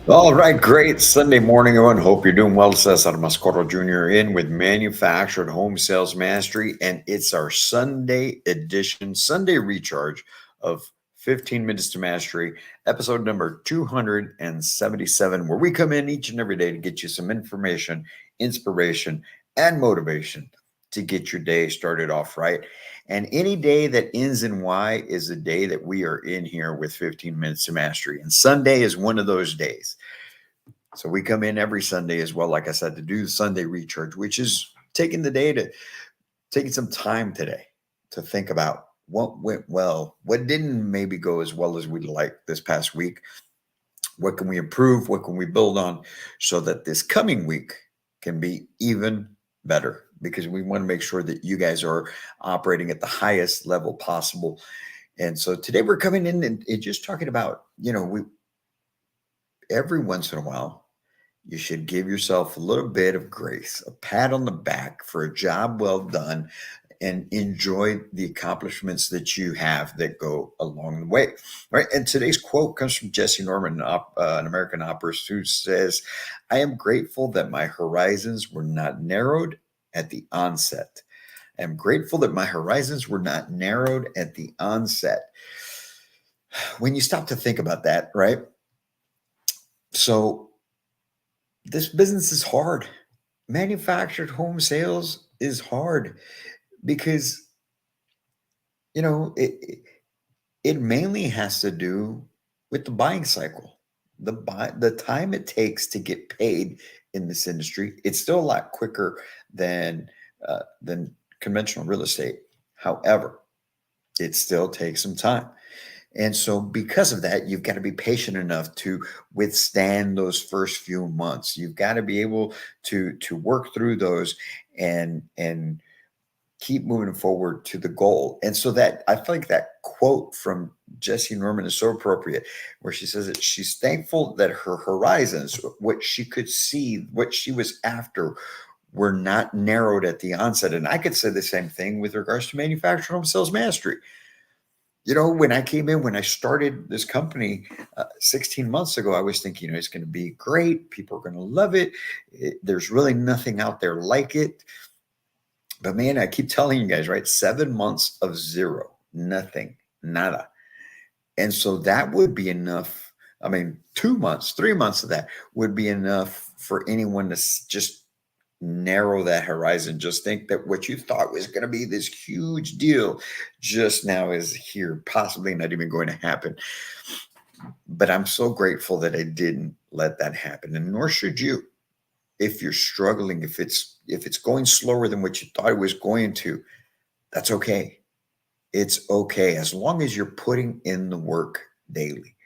All right, great Sunday morning, everyone. Hope you're doing well. Cesar Mascoro Jr. in with Manufactured Home Sales Mastery, and it's our Sunday edition, Sunday recharge of 15 Minutes to Mastery, episode number 277, where we come in each and every day to get you some information, inspiration, and motivation to get your day started off right. And any day that ends in Y is a day that we are in here with 15 Minutes to Mastery. And Sunday is one of those days. So we come in every Sunday as well, like I said, to do the Sunday recharge, which is taking the day to taking some time today to think about what went well, what didn't maybe go as well as we'd like this past week. What can we improve? What can we build on so that this coming week can be even better? Because we want to make sure that you guys are operating at the highest level possible. And so today we're coming in and just talking about, we every once in a while, you should give yourself a little bit of grace, a pat on the back for a job well done, and enjoy the accomplishments that you have that go along the way. Right. And today's quote comes from Jesse Norman, an American operist, who says, "I am grateful that my horizons were not narrowed at the onset. I'm grateful that my horizons were not narrowed at the onset." When you stop to think about that, right? So this business is hard. Manufactured home sales is hard because, it mainly has to do with the buying cycle. The time it takes to get paid in this industry, it's still a lot quicker than conventional real estate. However, it still takes some time. And so because of that, you've got to be patient enough to withstand those first few months. You've got to be able to work through those and keep moving forward to the goal. And so that I think that quote from Jesse Norman is so appropriate, where she says that she's thankful that her horizons, what she could see, what she was after, were not narrowed at the onset. And I could say the same thing with regards to manufactured home sales mastery. When I came in, when I started this company 16 months ago, I was thinking, it's going to be great. People are going to love it. There's really nothing out there like it. But man, I keep telling you guys, right? 7 months of zero, nothing, nada. And so that would be enough. I mean, 2 months, 3 months of that would be enough for anyone to just narrow that horizon. Just think that what you thought was going to be this huge deal just now is here, possibly not even going to happen. But I'm so grateful that I didn't let that happen, and nor should you. If you're struggling, if it's going slower than what you thought it was going to, that's okay. It's okay as long as you're putting in the work daily.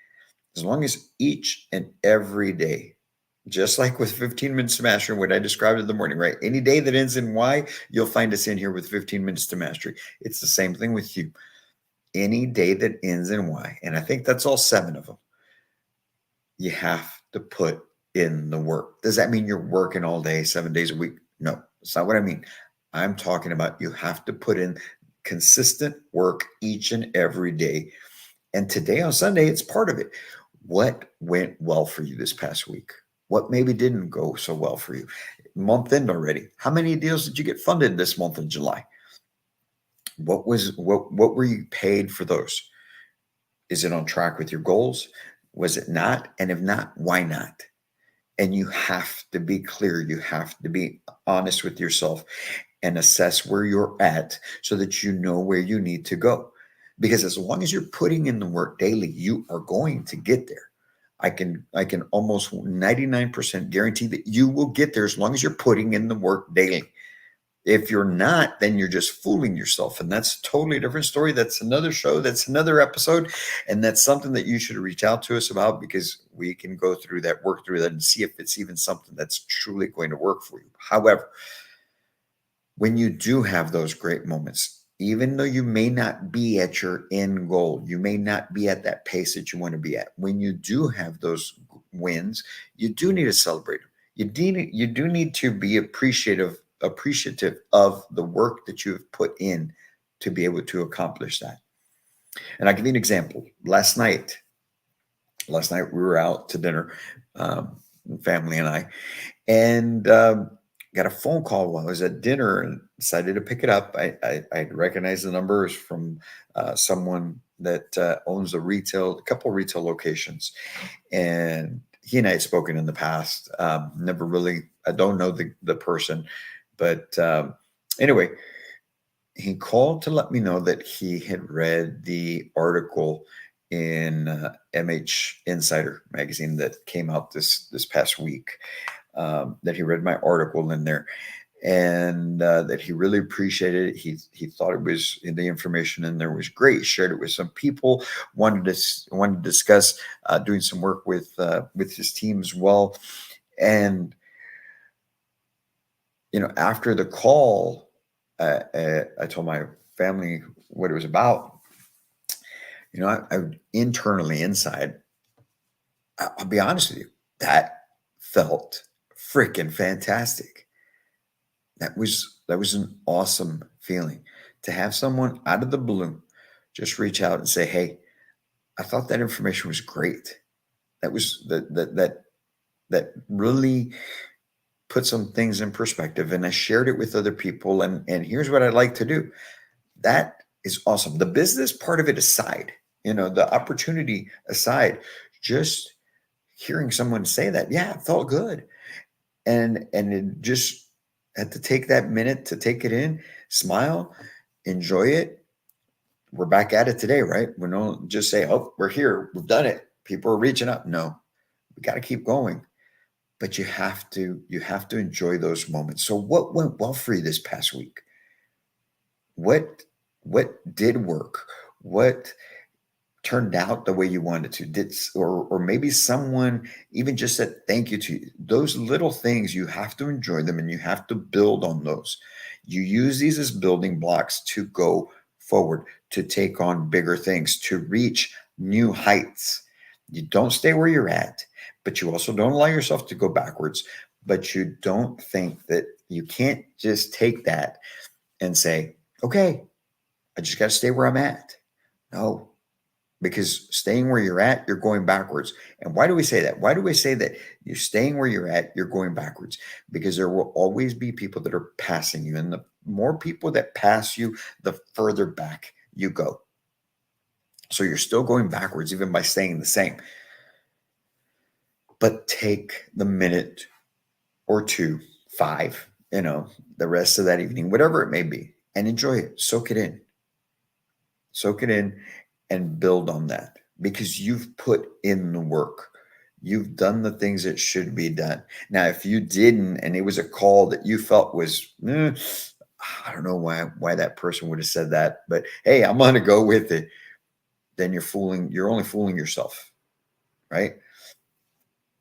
As long as each and every day, just like with 15 Minutes to Mastery, what I described in the morning, right? Any day that ends in Y, you'll find us in here with 15 Minutes to Mastery. It's the same thing with you. Any day that ends in Y, and I think that's all 7 of them, you have to put in the work. Does that mean you're working all day, 7 days a week? No, that's not what I mean. I'm talking about you have to put in consistent work each and every day. And today on Sunday, it's part of it. What went well for you this past week? What maybe didn't go so well for you? Month end already. How many deals did you get funded this month of July? What were you paid for those? Is it on track with your goals? Was it not? And if not, why not? And you have to be clear. You have to be honest with yourself and assess where you're at so that you know where you need to go. Because as long as you're putting in the work daily, you are going to get there. I can almost 99% guarantee that you will get there as long as you're putting in the work daily. If you're not, then you're just fooling yourself. And that's a totally different story. That's another show. That's another episode. And that's something that you should reach out to us about, because we can go through that, work through that, and see if it's even something that's truly going to work for you. However, when you do have those great moments, even though you may not be at your end goal, you may not be at that pace that you want to be at. When you do have those wins, you do need to celebrate them. You do need to be appreciative of the work that you have put in to be able to accomplish that. And I'll give you an example. Last night we were out to dinner, family and I, and got a phone call while I was at dinner and decided to pick it up. I recognized the numbers from someone that owns a couple retail locations, and he and I had spoken in the past. Never really, I don't know the person, but anyway, he called to let me know that he had read the article in MH Insider magazine that came out this past week. That he read my article in there, and that he really appreciated it. He thought it was the information in there was great. Shared it with some people. Wanted to discuss doing some work with his team as well. And after the call, I told my family what it was about. I internally inside, I'll be honest with you, that felt freaking fantastic. That was an awesome feeling to have someone out of the blue just reach out and say, "Hey, I thought that information was great." That was that really put some things in perspective, and I shared it with other people. And here's what I'd like to do. That is awesome. The business part of it aside, the opportunity aside, just hearing someone say that, yeah, it felt good. And it just had to take that minute to take it in, smile, enjoy it. We're back at it today, right? We don't just say, "Oh, we're here, we've done it." People are reaching up. No, we got to keep going. But you have to enjoy those moments. So what went well for you this past week? What did work? What turned out the way you wanted to? Or maybe someone even just said thank you to you. Those little things, you have to enjoy them and you have to build on those. You use these as building blocks to go forward, to take on bigger things, to reach new heights. You don't stay where you're at, but you also don't allow yourself to go backwards. But you don't think that you can't just take that and say, "Okay, I just got to stay where I'm at." No, because staying where you're at, you're going backwards. And why do we say that? Why do we say that you're staying where you're at, you're going backwards? Because there will always be people that are passing you. And the more people that pass you, the further back you go. So you're still going backwards, even by staying the same. But take the minute or two, five, the rest of that evening, whatever it may be, and enjoy it. Soak it in. Soak it in and build on that because you've put in the work. You've done the things that should be done. Now, if you didn't, and it was a call that you felt was, I don't know why that person would have said that, but hey, I'm going to go with it. Then you're only fooling yourself, right?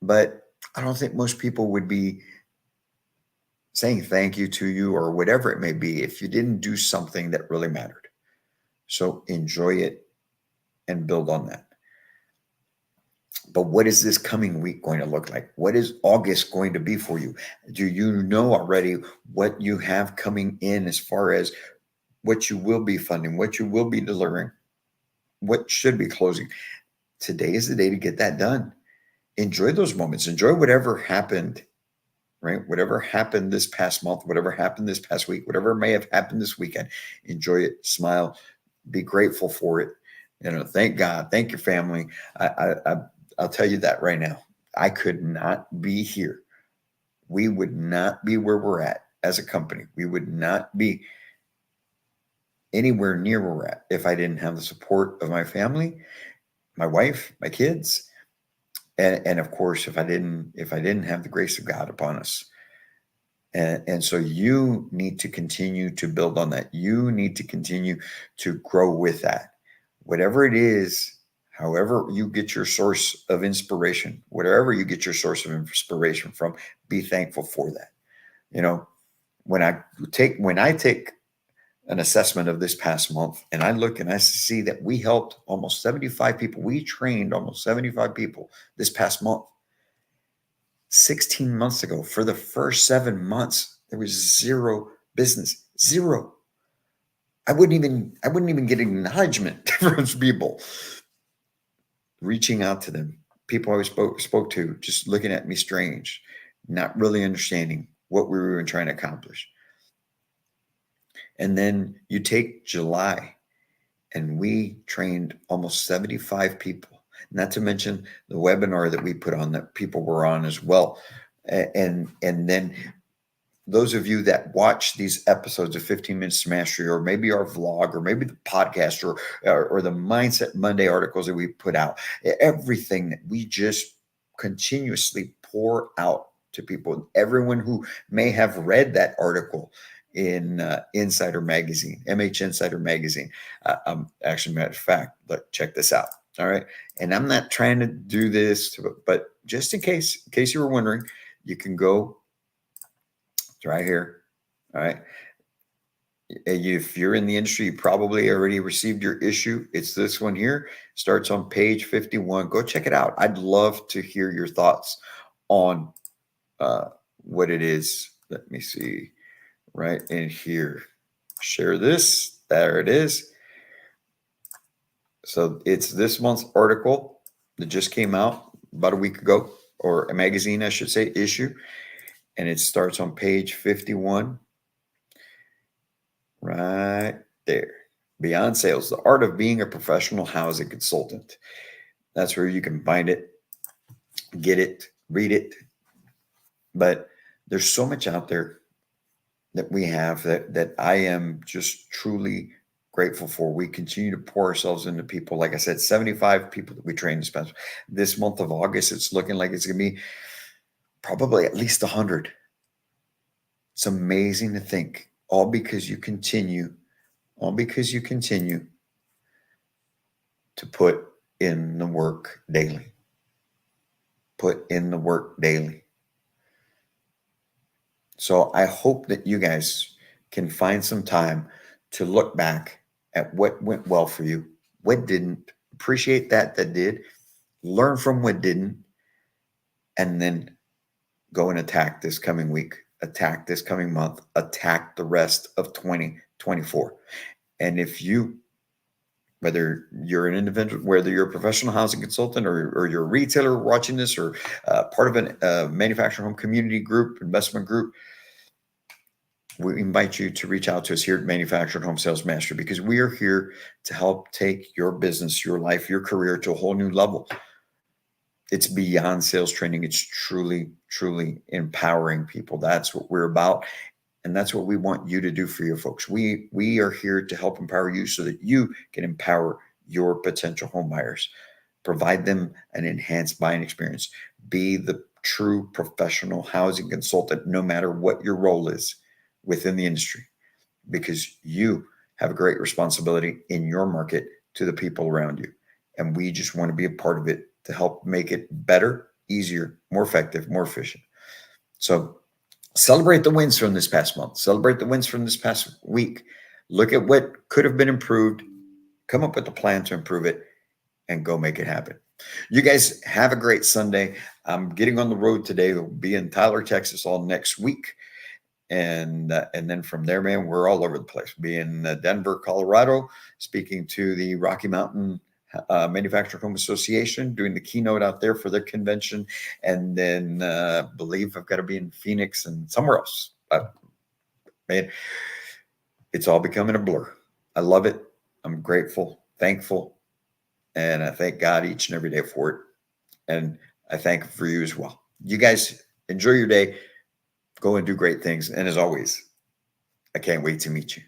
But I don't think most people would be saying thank you to you or whatever it may be if you didn't do something that really mattered. So enjoy it and build on that. But what is this coming week going to look like? What is August going to be for you? Do you know already what you have coming in as far as what you will be funding, what you will be delivering, what should be closing? Today is the day to get that done. Enjoy those moments. Enjoy whatever happened, right? Whatever happened this past month, whatever happened this past week, whatever may have happened this weekend. Enjoy it. Smile. Be grateful for it. Thank God. Thank your family. I'll tell you that right now. I could not be here. We would not be where we're at as a company. We would not be anywhere near where we're at if I didn't have the support of my family, my wife, my kids, and of course, if I didn't have the grace of God upon us. And so you need to continue to build on that. You need to continue to grow with that. Whatever it is, however you get your source of inspiration, whatever you get your source of inspiration from, be thankful for that. When I take an assessment of this past month, and I look and I see that we helped almost 75 people. We trained almost 75 people this past month. 16 months ago, for the first 7 months, there was zero business. Zero. I wouldn't even get acknowledgement from people. Reaching out to them, people I spoke to, just looking at me strange, not really understanding what we were trying to accomplish. And then you take July, and we trained almost 75 people, not to mention the webinar that we put on that people were on as well. And then those of you that watch these episodes of 15 Minutes to Mastery, or maybe our vlog, or maybe the podcast, or the Mindset Monday articles that we put out, everything that we just continuously pour out to people, everyone who may have read that article in Insider Magazine, MH Insider Magazine. Actually, matter of fact, look, check this out. All right. And I'm not trying to do this, but just in case you were wondering, you can go. It's right here. All right. If you're in the industry, you probably already received your issue. It's this one here. Starts on page 51. Go check it out. I'd love to hear your thoughts on what it is. Let me see. Right in here. Share this. There it is. So it's this month's article that just came out about a week ago, or a magazine, I should say, issue. And it starts on page 51. Right there. Beyond Sales, the art of being a professional housing consultant. That's where you can find it, get it, read it. But there's so much out there that we have that I am just truly grateful for. We continue to pour ourselves into people. Like I said, 75 people that we train this month of August. It's looking like it's going to be probably at least 100. It's amazing to think, all because you continue to put in the work daily. Put in the work daily. So I hope that you guys can find some time to look back at what went well for you, what didn't. Appreciate that did. Learn from what didn't. And then go and attack this coming week, attack this coming month, attack the rest of 2024. And if you, whether you're an individual, whether you're a professional housing consultant, or you're a retailer watching this, or part of a manufacturing home community group, investment group, we invite you to reach out to us here at Manufactured Home Sales Mastery, because we are here to help take your business, your life, your career to a whole new level. It's beyond sales training. It's truly, truly empowering people. That's what we're about. And that's what we want you to do for your folks. We are here to help empower you so that you can empower your potential home buyers. Provide them an enhanced buying experience. Be the true professional housing consultant, no matter what your role is within the industry, because you have a great responsibility in your market to the people around you. And we just want to be a part of it to help make it better, easier, more effective, more efficient. So celebrate the wins from this past month. Celebrate the wins from this past week. Look at what could have been improved. Come up with a plan to improve it, and go make it happen. You guys have a great Sunday. I'm getting on the road today. We'll be in Tyler, Texas all next week. And then from there, man, we're all over the place. Be in Denver, Colorado, speaking to the Rocky Mountain Manufactured Home Association, doing the keynote out there for their convention. And then believe I've got to be in Phoenix and somewhere else. Man, it's all becoming a blur. I love it. I'm grateful, thankful, and I thank God each and every day for it. And I thank him for you as well. You guys enjoy your day. Go and do great things. And as always, I can't wait to meet you.